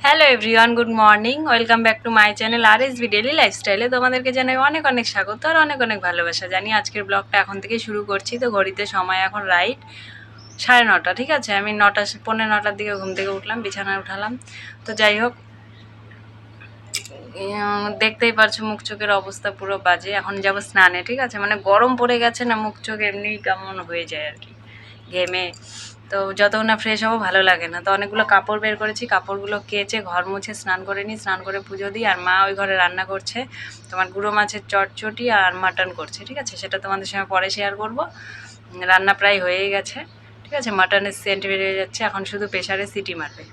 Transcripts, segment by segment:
Hello everyone, good morning. Welcome back to my channel আর S V daily লাইফস্টাইলে তোমাদেরকে জানাই অনেক অনেক স্বাগত আর অনেক অনেক ভালোবাসা জানি। আজকের ব্লগটা এখন থেকে শুরু করছি। তো ঘড়িতে সময় এখন রাইট 9:30, ঠিক আছে। আমি 9:15 দিকে ঘুম থেকে উঠলাম, বিছানায় উঠালাম। তো যাই হোক, দেখতেই পারছো মুখ চোখের অবস্থা পুরো বাজে। এখন যাবো স্নানে, ঠিক আছে। মানে গরম পড়ে গেছে না, মুখ চোখ এমনি কেমন হয়ে যায় আর কি ঘেমে। তো যতক্ষণ না ফ্রেশ হবো ভালো লাগে না। তো অনেকগুলো কাপড় বের করেছি, কাপড়গুলো কেচে ঘর মুছে স্নান করে নিই, স্নান করে পুজো দিই। আর মা ওই ঘরে রান্না করছে তোমার গুঁড়ো মাছের চটচটি আর মাটন করছে, ঠিক আছে। সেটা তোমাদের সঙ্গে পরে শেয়ার করবো। রান্না প্রায় হয়েই গেছে, ঠিক আছে। মাটনের সেন্ট বেরিয়ে যাচ্ছে, এখন শুধু প্রেশারে সিটি মারবে।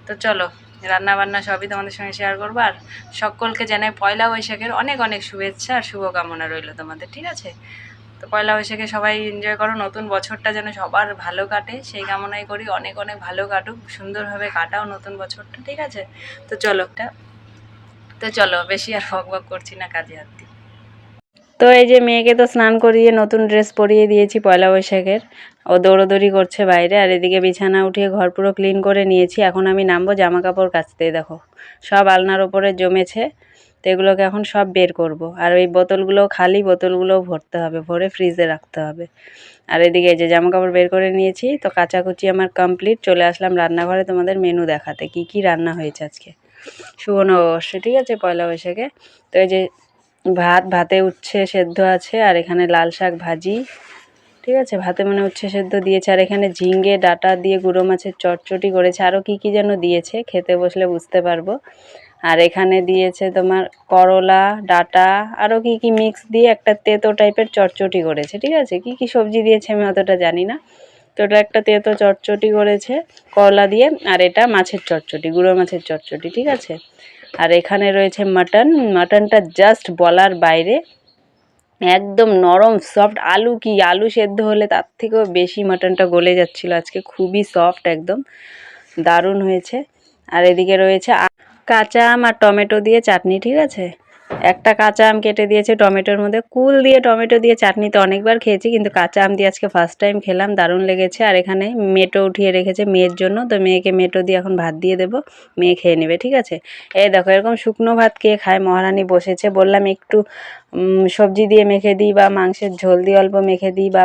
তো চলো, রান্না বান্না সবই তোমাদের সঙ্গে শেয়ার করবো। আর সকলকে জানাই পয়লা বৈশাখের অনেক অনেক শুভেচ্ছা আর শুভকামনা রইল তোমাদের, ঠিক আছে। তো পয়লা বৈশাখে সবাই এনজয় করো, নতুন বছরটা যেন সবার ভালো কাটে সেই কামনাই করি। অনেক অনেক ভালো কাটুক, সুন্দরভাবে কাটাও নতুন বছরটা, ঠিক আছে। তো চলো বেশি আর বক বক করছি না, কাজে হাত দিই। তো এই যে মেয়েকে তো স্নান করিয়ে নতুন ড্রেস পরিয়ে দিয়েছি পয়লা বৈশাখের। ও দৌড়োদৌড়ি করছে বাইরে, আর এদিকে বিছানা উঠিয়ে ঘর পুরো ক্লিন করে নিয়েছি। এখন আমি নামবো জামা কাপড় কাচতে। দেখো সব আলনার ওপরে জমেছে, তো এগুলোকে এখন সব বের করব। আর ওই বোতলগুলো খালি, বোতলগুলোও ভরতে হবে, ভরে ফ্রিজে রাখতে হবে। আর এদিকে এই যে জামা কাপড় বের করে নিয়েছি, তো কাচাকুচি আমার কমপ্লিট। চলে আসলাম রান্নাঘরে তোমাদের মেনু দেখাতে, কি কি রান্না হয়েছে আজকে শুভ নববর্ষে, ঠিক আছে, পয়লা বৈশাখে। তো এই যে ভাতে উচ্ছে সেদ্ধ আছে, আর এখানে লাল শাক ভাজি, ঠিক আছে। ভাতে মানে উচ্ছে সেদ্ধ দিয়েছে, আর এখানে ঝিঙ্গে ডাঁটা দিয়ে গুঁড়ো মাছের চটচটি করেছে, আরও কি কি যেন দিয়েছে, খেতে বসলে বুঝতে পারবো। আর এখানে দিয়েছে তোমার করলা, ডাঁটা, আরও কি কি মিক্স দিয়ে একটা তেতো টাইপের চটচটি করেছে, ঠিক আছে। কি কি সবজি দিয়েছে আমি অতটা জানি না। তো ওটা একটা তেতো চটচটি করেছে করলা দিয়ে, আর এটা মাছের চটচটি, গুঁড়ো মাছের চটচটি, ঠিক আছে। আর এখানে রয়েছে মাটন। মাটনটা জাস্ট বলার বাইরে, একদম নরম সফট। আলু সেদ্ধ হলে তার থেকেও বেশি মাটনটা গলে যাচ্ছিলো আজকে, খুবই সফট, একদম দারুণ হয়েছে। আর এদিকে রয়েছে কাঁচা আম আর টমেটো দিয়ে চাটনি, ঠিক আছে। একটা কাঁচা আম কেটে দিয়েছে টমেটোর মধ্যে, কুল দিয়ে টমেটো দিয়ে চাটনি তো অনেকবার খেয়েছি, কিন্তু কাঁচা আম দিয়ে আজকে ফার্স্ট টাইম খেলাম, দারুণ লেগেছে। আর এখানে মেটো উঠিয়ে রেখেছে মেয়ের জন্য, তো মেয়েকে মেটো দিয়ে এখন ভাত দিয়ে দেবো, মেয়ে খেয়ে নেবে, ঠিক আছে। এই দেখো এরকম শুকনো ভাত কে খায়, মহারানী বসেছে। বললাম একটু সবজি দিয়ে মেখে দিই, বা মাংসের ঝোল দিয়ে অল্প মেখে দিই, বা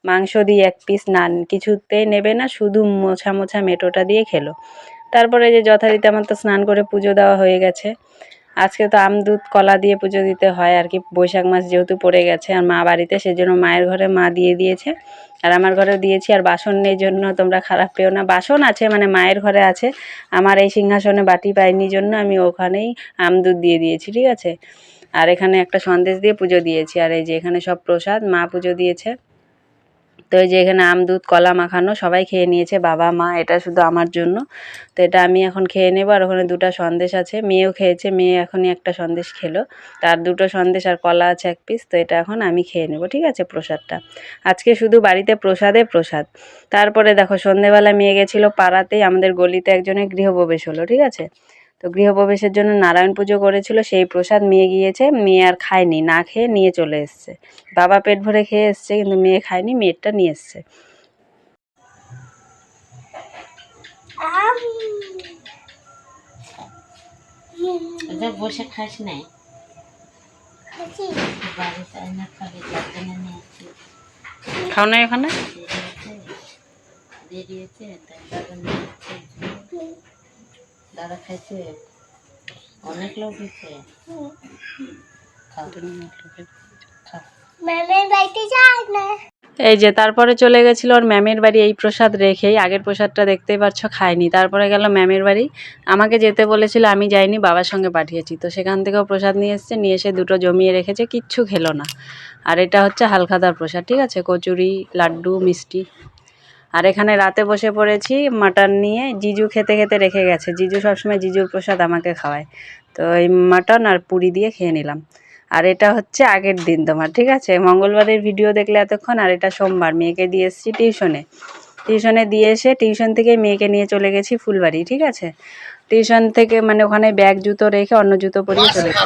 মাংস দিয়ে এক পিস, নান কিছুতেই নেবে না, শুধু মোছা মোছা মেটোটা দিয়ে খেলো। তারপরে যে যথারীতি আমার তো স্নান করে পুজো দেওয়া হয়ে গেছে। আজকে তো আম দুধ কলা দিয়ে পুজো দিতে হয় আর কি, বৈশাখ মাস যেহেতু পড়ে গেছে, আর মা বাড়িতে, সেজন্য মায়ের ঘরে মা দিয়ে দিয়েছে, আর আমার ঘরেও দিয়েছি। আর বাসন নেই জন্য তোমরা খারাপ পেও না, বাসন আছে, মানে মায়ের ঘরে আছে, আমার এই সিংহাসনে বাটি পাইনি জন্য আমি ওখানেই আম দুধ দিয়ে দিয়েছি, ঠিক আছে। আর এখানে একটা সন্দেশ দিয়ে পুজো দিয়েছি। আর এই যে এখানে সব প্রসাদ মা পুজো দিয়েছে। তো এই যে এখানে আম দুধ কলা মাখানো সবাই খেয়ে নিয়েছে, বাবা মা, এটা শুধু আমার জন্য। তো এটা আমি এখন খেয়ে নেবো। আর ওখানে দুটো সন্দেশ আছে, মেয়েও খেয়েছে, মেয়ে এখনই একটা সন্দেশ খেলো, তার দুটো সন্দেশ আর কলা আছে এক পিস। তো এটা এখন আমি খেয়ে নেবো, ঠিক আছে, প্রসাদটা। আজকে শুধু বাড়িতে প্রসাদে প্রসাদ। তারপরে দেখো সন্ধেবেলা মেয়ে গেছিলো পাড়াতেই, আমাদের গলিতে একজনের গৃহপ্রবেশ হলো, ঠিক আছে। তো গৃহপ্রবেশের জন্য নারায়ণ পুজো করেছিল, সেই প্রসাদ মেয়ে গিয়েছে, মেয়ে আর খায়নি, না খেয়ে নিয়ে চলে এসছে। বাবা পেট ভরে খেয়ে এসছে, কিন্তু মেয়ে খায়নি, মেয়েরটা নিয়ে এসছে। বসে খাস নাই, খাও না এখানে দাদা খাইছে, অনেক লোক হয়েছে। এই যে তারপরে চলে গেছিল ওর ম্যামের বাড়ি, এই প্রসাদ রেখেই, আগের প্রসাদটা দেখতেই পাচ্ছ খায়নি। তারপরে গেল ম্যামের বাড়ি, আমাকে যেতে বলেছিল, আমি যাইনি, বাবার সঙ্গে পাঠিয়েছি। তো সেখান থেকেও প্রসাদ নিয়ে এসছে, নিয়ে এসে দুটো জমিয়ে রেখেছে, কিচ্ছু খেলো না। আর এটা হচ্ছে হালখাতার প্রসাদ, ঠিক আছে, কচুরি লাড্ডু মিষ্টি। আর এখানে রাতে বসে পড়েছি মাটন নিয়ে, জিজু খেতে খেতে রেখে গেছে, জিজু সবসময় জিজুর প্রসাদ আমাকে খাওয়ায়। তো এই মাটন আর পুরি দিয়ে খেয়ে নিলাম। আর এটা হচ্ছে আগের দিন তোমার, ঠিক আছে, মঙ্গলবারের ভিডিও দেখলে এতক্ষণ। আর এটা সোমবার, মেয়েকে দিয়ে এসেছি টিউশনে দিয়ে এসে টিউশন থেকে মেয়েকে নিয়ে চলে গেছি ফুলবাড়ি, ঠিক আছে। টিউশন থেকে মানে ওখানে ব্যাগ জুতো রেখে অন্য জুতো পরিয়ে চলে গেছি।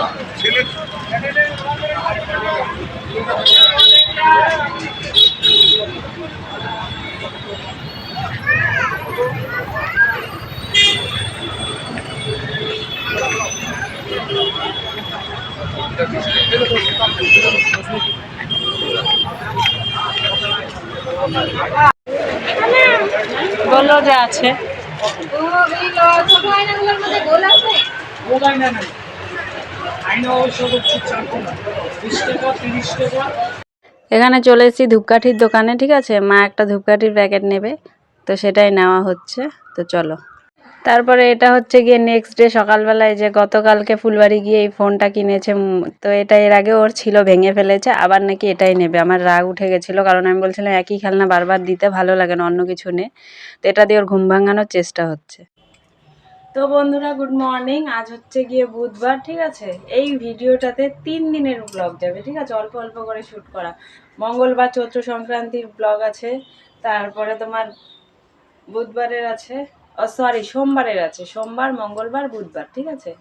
বললো যে আছে। এখানে চলে এসেছি ধূপকাঠির দোকানে, ঠিক আছে। মা একটা ধূপকাঠির প্যাকেট নেবে, তো সেটাই নেওয়া হচ্ছে। তো চলো। তারপরে এটা হচ্ছে গিয়ে নেক্সট ডে সকালবেলায়, যে গতকালকে ফুলবাড়ি গিয়ে এই ফোনটা কিনেছে। তো এটা এর আগে ওর ছিল, ভেঙে ফেলেছে, আবার নাকি এটাই নেবে। আমার রাগ উঠে গেছিলো, কারণ আমি বলছিলাম একই খেলনা বারবার দিতে ভালো লাগে না, অন্য কিছু নে। তো এটা দিয়ে ওর ঘুম ভাঙানোর চেষ্টা হচ্ছে। তো বন্ধুরা, গুড মর্নিং। আজ হচ্ছে গিয়ে বুধবার, ঠিক আছে। এই ভিডিওটাতে 3 দিনের ব্লগ যাবে, ঠিক আছে, অল্প অল্প করে শ্যুট করা। মঙ্গলবার চৈত্র সংক্রান্তির ব্লগ আছে, তারপরে তোমার বুধবারের আছে, সোমবারের আছে, সোমবার, মঙ্গলবার, বুধবার, ঠিক আছে।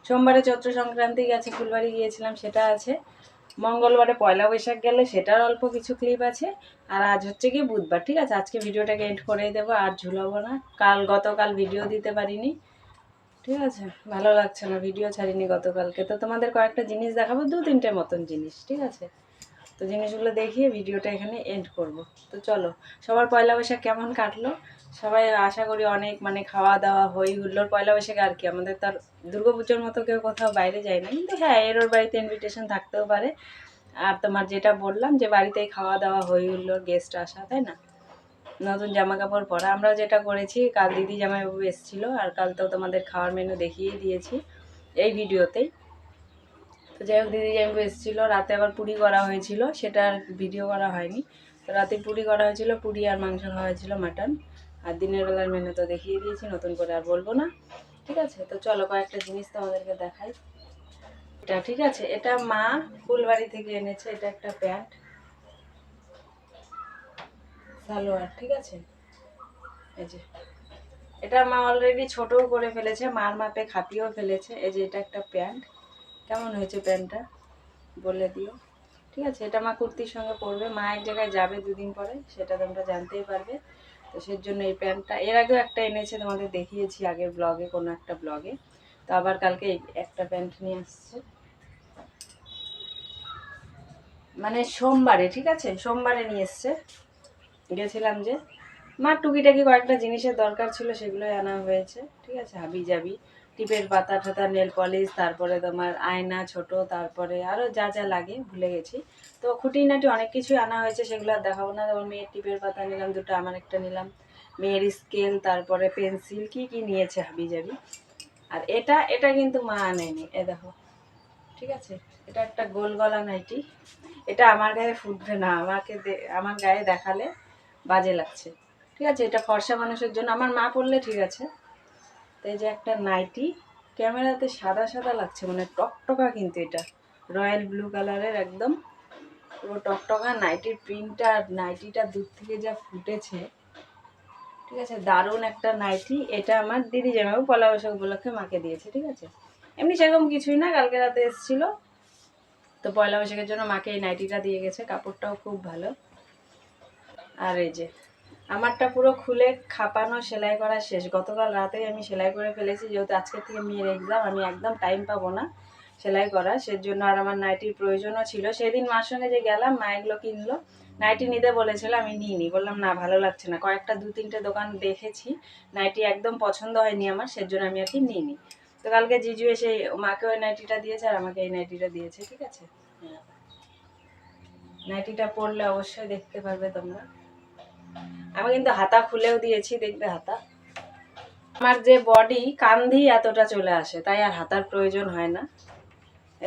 সোমবারে চৈত্র সংক্রান্তি গেছে, ফুলবাড়ি গিয়েছিলাম, সেটা আছে। মঙ্গলবারে পয়লা বৈশাখ গেলে সেটার অল্প কিছু ক্লিপ আছে। আর আজ হচ্ছে কি বুধবার, ঠিক আছে। আজকে ভিডিওটাকে এন্ড করেই দেবো, আর ঝুলাবো না। গতকাল ভিডিও দিতে পারিনি, ঠিক আছে। ভালো লাগছে না, ভিডিও ছাড়িনি গতকালকে। তো তোমাদের কয়েকটা জিনিস দেখাবো, 2-3টে মতন জিনিস, ঠিক আছে। তো জিনিসগুলো দেখিয়ে ভিডিওটা এখানে এন্ড করব। তো চলো, সবার পয়লা বৈশাখ কেমন কাটলো? সবাই আশা করি অনেক খাওয়া দাওয়া হই হুল্লোড়। পয়লা বৈশাখে আর কি, আমাদের তার দুর্গাপুজোর মতো কেউ কোথাও বাইরে যায় না, কিন্তু হ্যাঁ, এর ওর বাড়িতে ইনভিটেশন থাকতেও পারে। আর তোমার যেটা বললাম, যে বাড়িতেই খাওয়া দাওয়া হই হুল্লোড়, গেস্ট আসা, তাই না। নতুন জামা কাপড় পরা। আমরা যেটা করেছি, কাল দিদি জামাইবাবু এসেছিলো, আর কাল তো তোমাদের খাওয়ার মেনু দেখিয়ে দিয়েছি এই ভিডিওতেই। তো যাই হোক, দিদি জামাইবাবু এসেছিলো, রাতে আবার পুরি করা হয়েছিল, সেটা আর ভিডিও করা হয়নি। তো রাতে পুরি করা হয়েছিল, পুরি আর মাংস খাওয়া হয়েছিল, মাটন। আর দিনের বেলার মেনু তো দেখিয়ে দিয়েছি, নতুন করে আর বলবো না, ঠিক আছে। তো চলো, কয়েকটা জিনিস তো আমাদেরকে দেখাই। এটা, ঠিক আছে, এটা মা ফুলবাড়ি থেকে এনেছে। এটা একটা প্যান্ট, সালোয়ার, ঠিক আছে। এই যে এটা মা অলরেডি ছোটও করে ফেলেছে, মার মাপে খাপিয়েও ফেলেছে। এই যে এটা একটা প্যান্ট, কেমন হয়েছে প্যান্টটা বলে দিও, ঠিক আছে। এটা মা কুর্তির সঙ্গে পরবে, মা এক জায়গায় যাবে 2 দিন পরে, সেটা তোমরা জানতেই পারবে। তো সেই জন্য এই প্যান্টটা এর আগেও একটা এনেছে, তোমাদের দেখিয়েছি আগের ব্লগে, কোনো একটা ব্লগে। তো আবার কালকে একটা প্যান্ট নিয়ে আসছে, মানে সোমবারে, ঠিক আছে, সোমবারে নিয়ে এসছে। গেছিলাম যে, মার টুকিটাকি কয়েকটা জিনিসের দরকার ছিল, সেগুলোই আনা হয়েছে, ঠিক আছে। হাবি যাবি, টিপের পাতা ঠাতা, নেল পলিশ, তারপরে তোমার আয়না ছোট, তারপরে আরও যা যা লাগে ভুলে গেছি। তো খুঁটিনাটি অনেক কিছুই আনা হয়েছে, সেগুলো আর দেখাবো না। যেমন মেয়ের টিপের পাতা নিলাম 2টা, আমার একটা নিলাম। মেয়ের স্কেল, তারপরে পেন্সিল, কি কি নিয়েছে হাবি যাবি। আর এটা এটা কিন্তু মা আনেনি, এ দেখো, ঠিক আছে। এটা একটা গোল গলা নাইটি। এটা আমার গায়ে ফুটবে না, আমার গায়ে দেখালে বাজে লাগছে, ঠিক আছে। এটা ফর্সা মানুষের জন্য, আমার মা পরলে ঠিক আছে। তো এই যে একটা নাইটি, ক্যামেরাতে সাদা সাদা লাগছে, মানে টকটকা, কিন্তু এটা রয়্যাল ব্লু কালারের, একদম পুরো টকটকা। নাইটির প্রিন্টটা আর নাইটিটা দূর থেকে যা ফুটেছে, ঠিক আছে, দারুণ একটা নাইটি। এটা আমার দিদি জামাইবাবু পয়লা বৈশাখ উপলক্ষে মাকে দিয়েছে, ঠিক আছে। এমনি সেরকম কিছুই না, কালকে রাতে এসেছিলো, তো পয়লা বৈশাখের জন্য মাকে এই নাইটিটা দিয়ে গেছে। কাপড়টাও খুব ভালো। আর এই যে আমারটা পুরো খুলে খাপানো, সেলাই করা শেষ। গতকাল রাতেই আমি সেলাই করে ফেলেছি, যেহেতু আজকের থেকে মেয়ের এক্সাম, আমি একদম টাইম পাবো না সেলাই করা, সেজন্য। আর আমার নাইটির প্রয়োজনও ছিল। সেদিন মার সঙ্গে যে গেলাম, মা এগুলো কিনলো, নাইটি নিতে বলেছিল, আমি নিইনি, বললাম না, ভালো লাগছে না। কয়েকটা 2-3টে দোকান দেখেছি, নাইটি একদম পছন্দ হয়নি আমার, সেজন্য আমি আর কি নিইনি। তো কালকে জিজু এসে মাকে ওই নাইটিটা দিয়েছে, আর আমাকে এই নাইটিটা দিয়েছে, ঠিক আছে। হ্যাঁ, নাইটিটা পরলে অবশ্যই দেখতে পারবে তোমরা। আমি কিন্তু হাতা খুলেও দিয়েছি, দেখবে হাতা। আমার যে বডি, কান্ধি এতটা চলে আসে, তাই আর হাতার প্রয়োজন হয় না।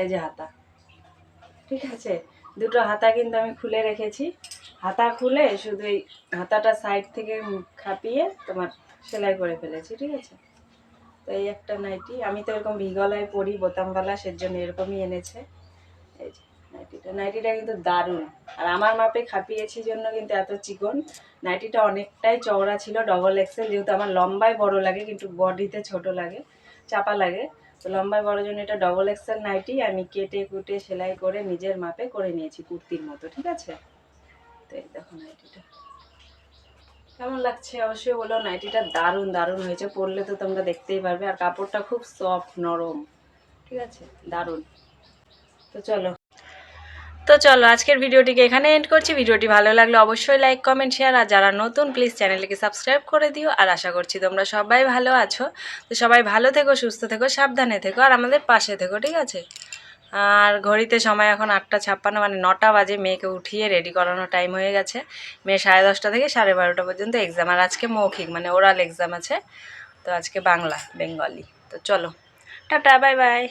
এই যে হাতা, ঠিক আছে। 2টো হাতা কিন্তু আমি খুলে রেখেছি। হাতা খুলে শুধু এই হাতাটা সাইড থেকে খাপিয়ে তোমার সেলাই করে ফেলেছি, ঠিক আছে। তো এই একটা নাইটি, আমি তো এরকম ভিগলায় পরি, বোতামওয়ালা, সেজন্য এরকমই এনেছে। এই যে নাইটিটা কিন্তু দারুণ। আর আমার মাপে খাপিয়েছি জন্য কিন্তু এত চিকন। নাইটিটা অনেকটাই চওড়া ছিল, ডবল এক্সেল, যেহেতু আমার লম্বায় বড় লাগে কিন্তু বডিতে ছোট লাগে, চাপা লাগে। তো লম্বায় বড় জন্য এটা ডবল এক্সেল নাইটি আমি কেটে কুটে সেলাই করে নিজের মাপে করে নিয়েছি, কুর্তির মতো, ঠিক আছে। তো এই দেখো নাইটিটা কেমন লাগছে অবশ্যই বলো। নাইটিটা দারুণ দারুণ হয়েছে, পরলে তো তোমরা দেখতেই পারবে। আর কাপড়টা খুব সফট, নরম, ঠিক আছে, দারুণ। তো চলো আজকের ভিডিওটিকে এখানে এন্ড করছি। ভিডিওটি ভালো লাগলে অবশ্যই লাইক কমেন্ট শেয়ার, আর যারা নতুন প্লিজ চ্যানেলটিকে সাবস্ক্রাইব করে দিও। আর আশা করছি তোমরা সবাই ভালো আছো। তো সবাই ভালো থেকো, সুস্থ থেকো, সাবধানে থেকো, আর আমাদের পাশে থেকো, ঠিক আছে? আর ঘড়িতে সময় এখন 8:56, মানে 9টা বাজে। মেয়েকে উঠিয়ে রেডি করানোর টাইম হয়ে গেছে। মেয়ে 10:30 থেকে 12:30 পর্যন্ত এক্সাম, আর আজকে মৌখিক মানে ওরাল এক্সাম আছে। তো আজকে বেঙ্গলি। তো চলো, টাটা, বাই বাই।